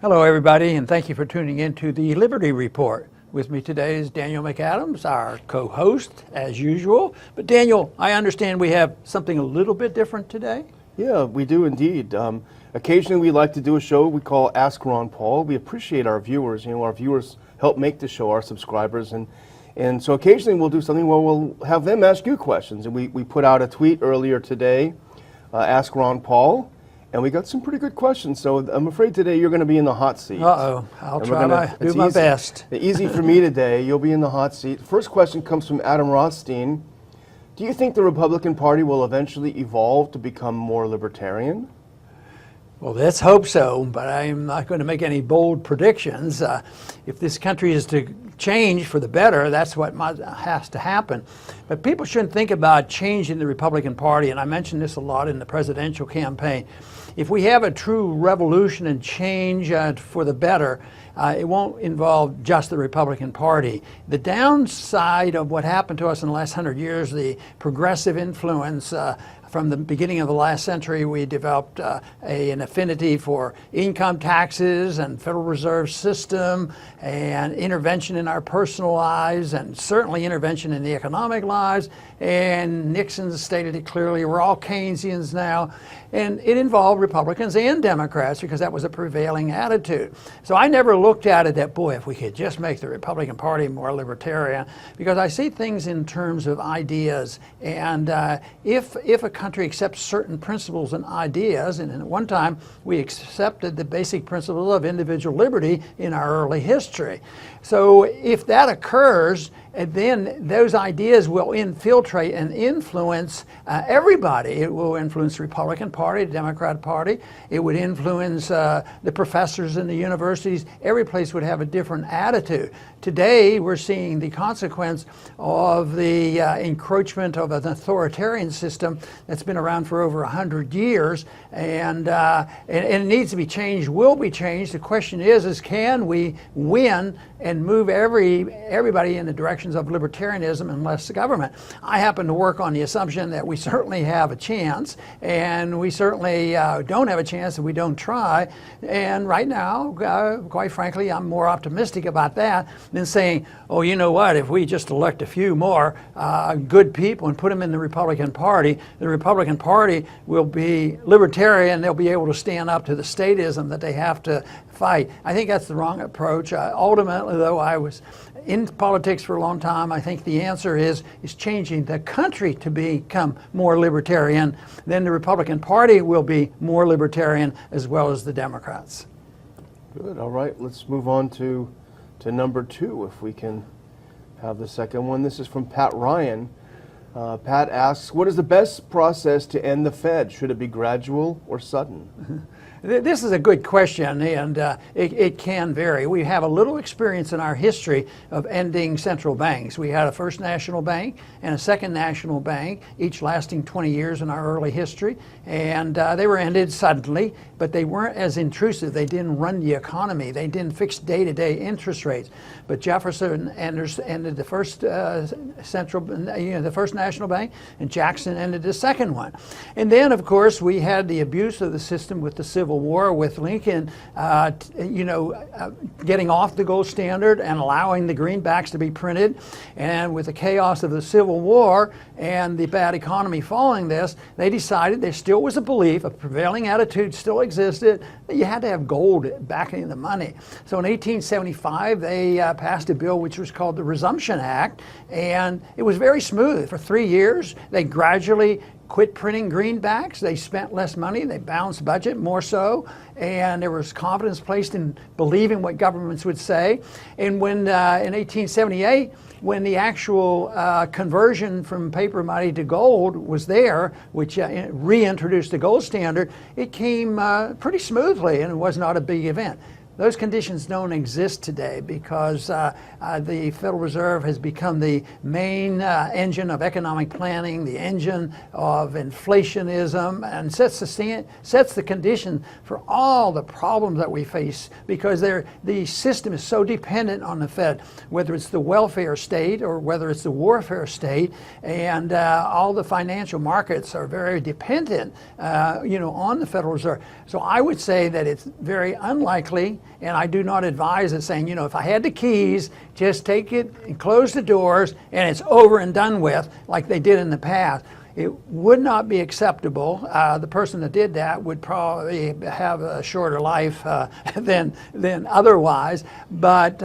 Hello, everybody, and thank you for tuning in to the Liberty Report. With me today is Daniel McAdams, our co-host, as usual. But Daniel, I understand we have something a little bit different today? Yeah, we do indeed. Occasionally we like to do a show we call Ask Ron Paul. We appreciate our viewers. You know, our viewers help make the show, our subscribers. And so occasionally we'll do something where we'll have them ask you questions. And we put out a tweet earlier today, Ask Ron Paul. And we got some pretty good questions, so I'm afraid today you're going to be in the hot seat. Uh-oh, I'll try to do my best. Easy for me today, you'll be in the hot seat. First question comes from Adam Rothstein. Do you think the Republican Party will eventually evolve to become more libertarian? Well, let's hope so, but I'm not going to make any bold predictions. If this country is to change for the better, that's what has to happen. But people shouldn't think about changing the Republican Party, and I mentioned this a lot in the presidential campaign. If we have a true revolution and change for the better, it won't involve just the Republican Party. The downside of what happened to us in the last 100 years, the progressive influence from the beginning of the last century, we developed an affinity for income taxes and Federal Reserve system and intervention in our personal lives and certainly intervention in the economic lives. And Nixon stated it clearly, we're all Keynesians now. And it involved Republicans and Democrats because that was a prevailing attitude. So I never looked at it that, boy, if we could just make the Republican Party more libertarian, because I see things in terms of ideas. And if a country accepts certain principles and ideas, and at one time we accepted the basic principles of individual liberty in our early history. So if that occurs, then those ideas will infiltrate and influence everybody. It will influence the Republican Party, the Democrat Party. It would influence the professors in the universities. Every place would have a different attitude. Today, we're seeing the consequence of the encroachment of an authoritarian system that's been around for over 100 years, and it needs to be changed, will be changed. The question is can we win and move everybody in the directions of libertarianism and less government? I happen to work on the assumption that we certainly have a chance, and we certainly don't have a chance if we don't try. And right now, quite frankly, I'm more optimistic about that than saying, oh, you know what, if we just elect a few more good people and put them in the Republican Party will be libertarian. They'll be able to stand up to the statism that they have to fight. I think that's the wrong approach. Ultimately, though, I was in politics for a long time. I think the answer is changing the country to become more libertarian. Then the Republican Party will be more libertarian as well as the Democrats. Good. All right. Let's move on to number 2, if we can have the second one. This is from Pat Ryan. Pat asks, what is the best process to end the Fed? Should it be gradual or sudden? This is a good question, and it can vary. We have a little experience in our history of ending central banks. We had a First National Bank and a Second National Bank, each lasting 20 years in our early history, and they were ended suddenly, but they weren't as intrusive. They didn't run the economy. They didn't fix day-to-day interest rates. But Jefferson ended the first the First National Bank, and Jackson ended the second one. And then, of course, we had the abuse of the system with the Civil War, with Lincoln, getting off the gold standard and allowing the greenbacks to be printed, and with the chaos of the Civil War and the bad economy following this, they decided there still was a belief, a prevailing attitude still existed, that you had to have gold backing the money. So in 1875, they passed a bill which was called the Resumption Act, and it was very smooth. For 3 years, they gradually quit printing greenbacks. They spent less money. They balanced budget more so, and there was confidence placed in believing what governments would say. And when in 1878, when the actual conversion from paper money to gold was there, which reintroduced the gold standard, it came pretty smoothly, and it was not a big event. Those conditions don't exist today because the Federal Reserve has become the main engine of economic planning, the engine of inflationism, and sets the condition for all the problems that we face, because the system is so dependent on the Fed, whether it's the welfare state or whether it's the warfare state, and all the financial markets are very dependent on the Federal Reserve. So I would say that it's very unlikely And I do not advise it, saying, if I had the keys, just take it and close the doors and it's over and done with, like they did in the past. It would not be acceptable. The person that did that would probably have a shorter life than otherwise. But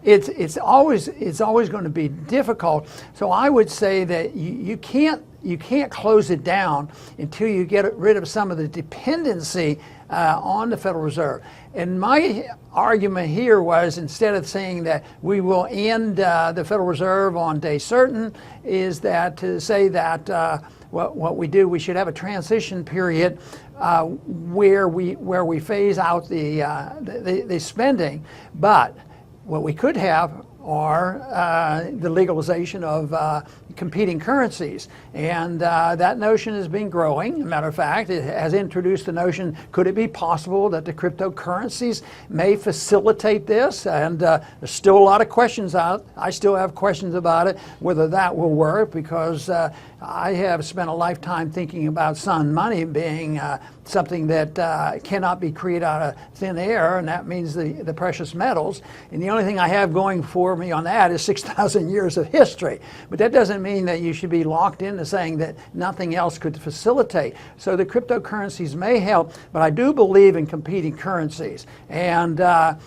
it's always going to be difficult. So I would say that you can't close it down until you get rid of some of the dependency on the Federal Reserve. And my argument here was, instead of saying that we will end the Federal Reserve on day certain, is that to say that what we do, we should have a transition period where we phase out the spending. But what we could have are the legalization of competing currencies. And that notion has been growing. As a matter of fact, it has introduced the notion, could it be possible that the cryptocurrencies may facilitate this? And there's still a lot of questions out. I still have questions about it, whether that will work, because I have spent a lifetime thinking about sun money being something that cannot be created out of thin air, and that means the precious metals. And the only thing I have going for me on that is 6,000 years of history. But that doesn't mean that you should be locked into saying that nothing else could facilitate. So the cryptocurrencies may help, but I do believe in competing currencies. And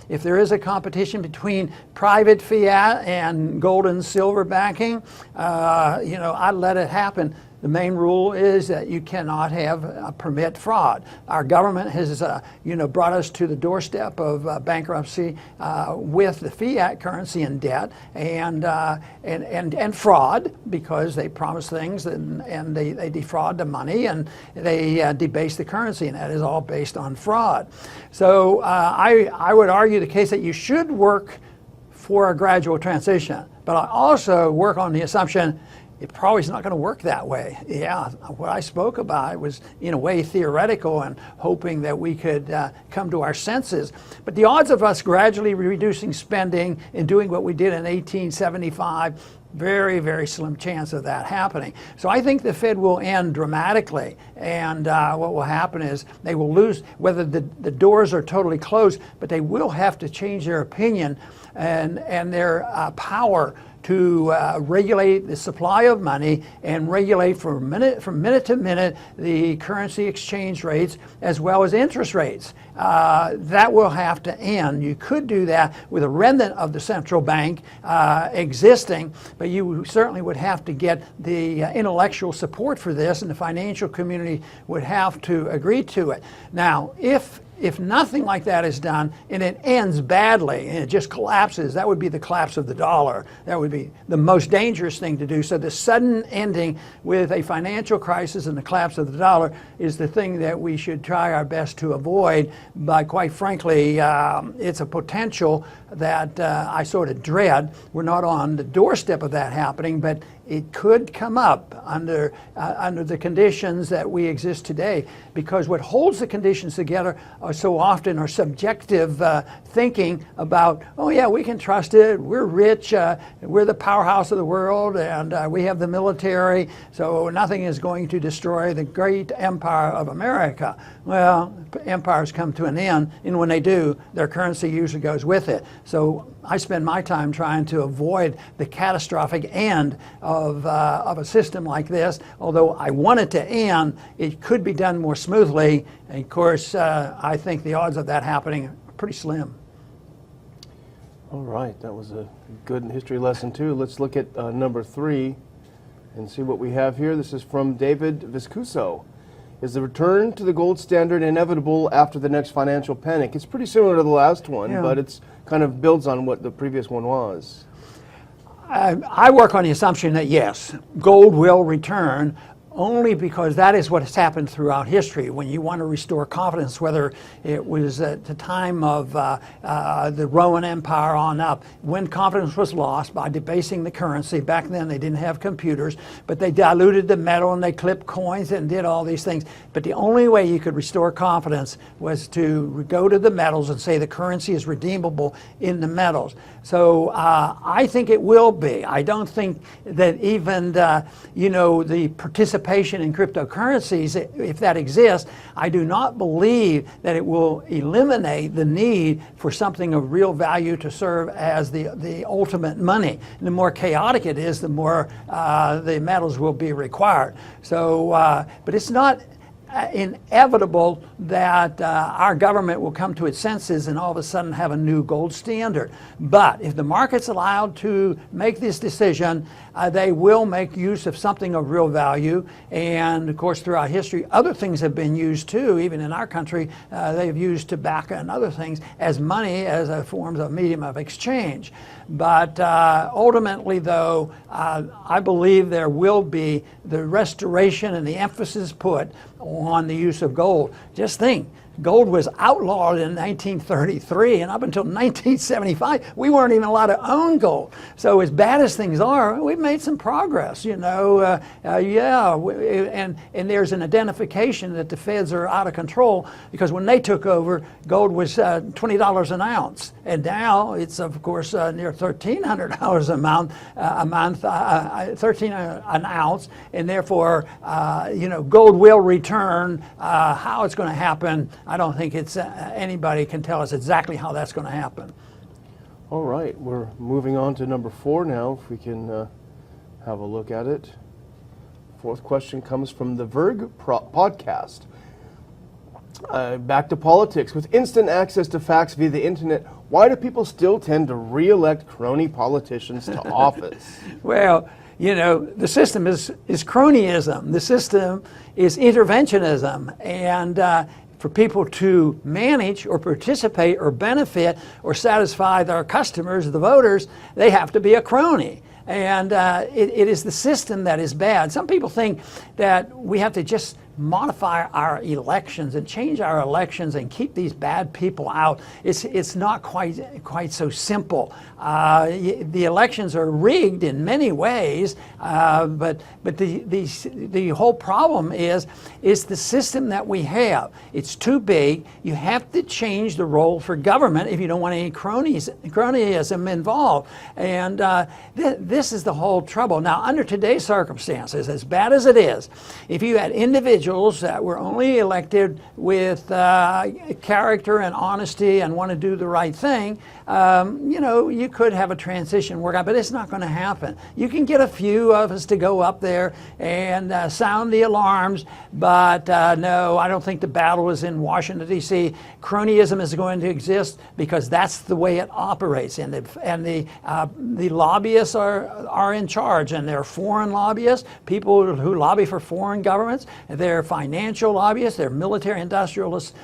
if there is a competition between private fiat and gold and silver backing, I'd let it happen. The main rule is that you cannot have permit fraud. Our government has, brought us to the doorstep of bankruptcy with the fiat currency and debt and fraud, because they promise things and they defraud the money and they debase the currency, and that is all based on fraud. So I would argue the case that you should work for a gradual transition, but I also work on the assumption it probably is not going to work that way. Yeah, what I spoke about was in a way theoretical and hoping that we could come to our senses. But the odds of us gradually reducing spending and doing what we did in 1875, very, very slim chance of that happening. So I think the Fed will end dramatically, and what will happen is they will lose, whether the doors are totally closed, but they will have to change their opinion and their power to regulate the supply of money and regulate from minute to minute the currency exchange rates as well as interest rates. That will have to end. You could do that with a remnant of the central bank existing, but you certainly would have to get the intellectual support for this, and the financial community would have to agree to it. Now, if nothing like that is done and it ends badly and it just collapses, that would be the collapse of the dollar. That would be the most dangerous thing to do. So the sudden ending with a financial crisis and the collapse of the dollar is the thing that we should try our best to avoid. But quite frankly, it's a potential that I sort of dread. We're not on the doorstep of that happening, but it could come up under the conditions that we exist today, because what holds the conditions together are so often are subjective thinking about, oh yeah, we can trust it, we're rich, we're the powerhouse of the world, and we have the military, so nothing is going to destroy the great empire of America. Well, empires come to an end, and when they do, their currency usually goes with it. So I spend my time trying to avoid the catastrophic end of a system like this. Although I want it to end, it could be done more smoothly. And of course, I think the odds of that happening are pretty slim. All right, that was a good history lesson too. Let's look at number 3 and see what we have here. This is from David Viscuso. Is the return to the gold standard inevitable after the next financial panic? It's pretty similar to the last one, yeah, but it's kind of builds on what the previous one was. I work on the assumption that yes, gold will return, only because that is what has happened throughout history. When you want to restore confidence, whether it was at the time of the Roman Empire on up, when confidence was lost by debasing the currency. Back then they didn't have computers, but they diluted the metal and they clipped coins and did all these things. But the only way you could restore confidence was to go to the metals and say the currency is redeemable in the metals. So I think it will be. I don't think that even the participation participation in cryptocurrencies, if that exists, I do not believe that it will eliminate the need for something of real value to serve as the ultimate money. And the more chaotic it is, the more the metals will be required. So, but it's not inevitable that our government will come to its senses and all of a sudden have a new gold standard. But if the market's allowed to make this decision, they will make use of something of real value. And of course, throughout history, other things have been used too. Even in our country, they've used tobacco and other things as money, as a form of medium of exchange. But ultimately, though, I believe there will be the restoration and the emphasis put on the use of gold. Just think, gold was outlawed in 1933, and up until 1975, we weren't even allowed to own gold. So as bad as things are, we've made some progress, you know. And there's an identification that the feds are out of control, because when they took over, gold was $20 an ounce, and now it's of course near $1,300 a month, $13 an ounce, and therefore, you know, gold will return. How it's going to happen, I don't think it's anybody can tell us exactly how that's going to happen. All right, we're moving on to number 4 now, if we can have a look at it. Fourth question comes from the Verg podcast. Back to politics. With instant access to facts via the internet, why do people still tend to re-elect crony politicians to office? Well, you know, the system is cronyism. The system is interventionism. And for people to manage or participate or benefit or satisfy their customers, the voters, they have to be a crony. And it is the system that is bad. Some people think that we have to just modify our elections and change our elections and keep these bad people out. It's not quite so simple. The elections are rigged in many ways, but the whole problem is the system that we have. It's too big. You have to change the role for government if you don't want any cronyism involved. And this is the whole trouble. Now, under today's circumstances, as bad as it is, if you had individuals that were only elected with character and honesty and want to do the right thing, you know, you could have a transition work out, but it's not going to happen. You can get a few of us to go up there and sound the alarms, but no, I don't think the battle is in Washington, D.C. Cronyism is going to exist because that's the way it operates, and the lobbyists are in charge, and they're foreign lobbyists, people who lobby for foreign governments. They're financial lobbyists, they're military industrialist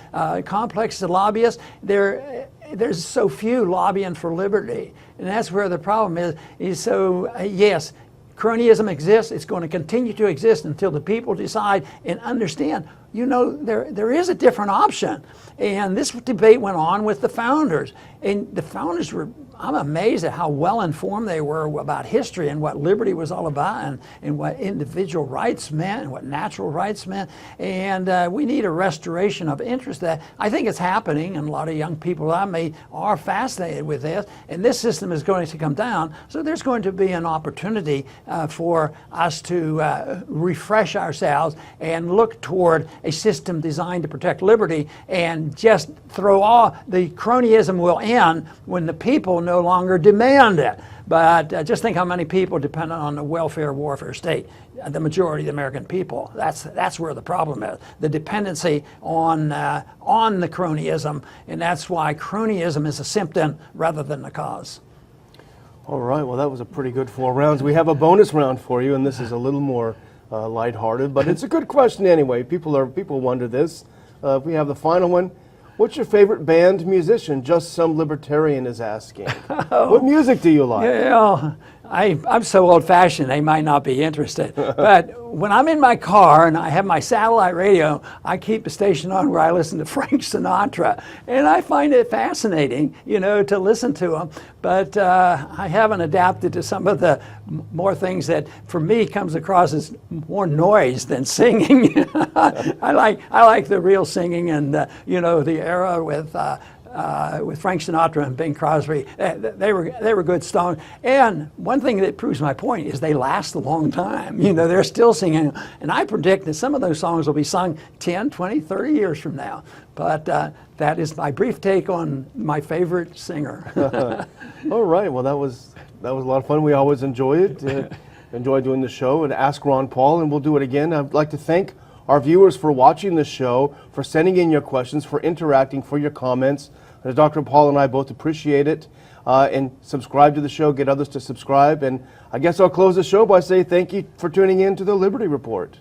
complex lobbyists. There's so few lobbying for liberty, and that's where the problem is. So yes, cronyism exists. It's going to continue to exist until the people decide and understand, you know, there is a different option. And this debate went on with the founders, and the founders were, I'm amazed at how well informed they were about history and what liberty was all about, and what individual rights meant and what natural rights meant. And we need a restoration of interest. That I think it's happening, and a lot of young people I meet are fascinated with this, and this system is going to come down. So there's going to be an opportunity for us to refresh ourselves and look toward a system designed to protect liberty, and just throw all the cronyism will end when the people no longer demand it. But just think how many people depend on the welfare warfare state. The majority of the American people. That's where the problem is. The dependency on the cronyism, and that's why cronyism is a symptom rather than the cause. All right, well, that was a pretty good 4 rounds. We have a bonus round for you, and this is a little more lighthearted, but it's a good question anyway. People wonder this. We have the final one. What's your favorite band musician? Just some libertarian is asking. What music do you like? Yeah, I'm so old-fashioned, they might not be interested. But when I'm in my car and I have my satellite radio, I keep the station on where I listen to Frank Sinatra. And I find it fascinating, you know, to listen to him. But I haven't adapted to some of the more things that, for me, comes across as more noise than singing. I like the real singing, and, you know, the era with with Frank Sinatra and Bing Crosby. They were good songs. And one thing that proves my point is they last a long time. You know, they're still singing. And I predict that some of those songs will be sung 10, 20, 30 years from now. But that is my brief take on my favorite singer. All right. Well, that was a lot of fun. We always enjoy it. Enjoy doing the show and Ask Ron Paul, and we'll do it again. I'd like to thank our viewers for watching the show, for sending in your questions, for interacting, for your comments. Dr. Paul and I both appreciate it. And subscribe to the show, get others to subscribe. And I guess I'll close the show by saying thank you for tuning in to the Liberty Report.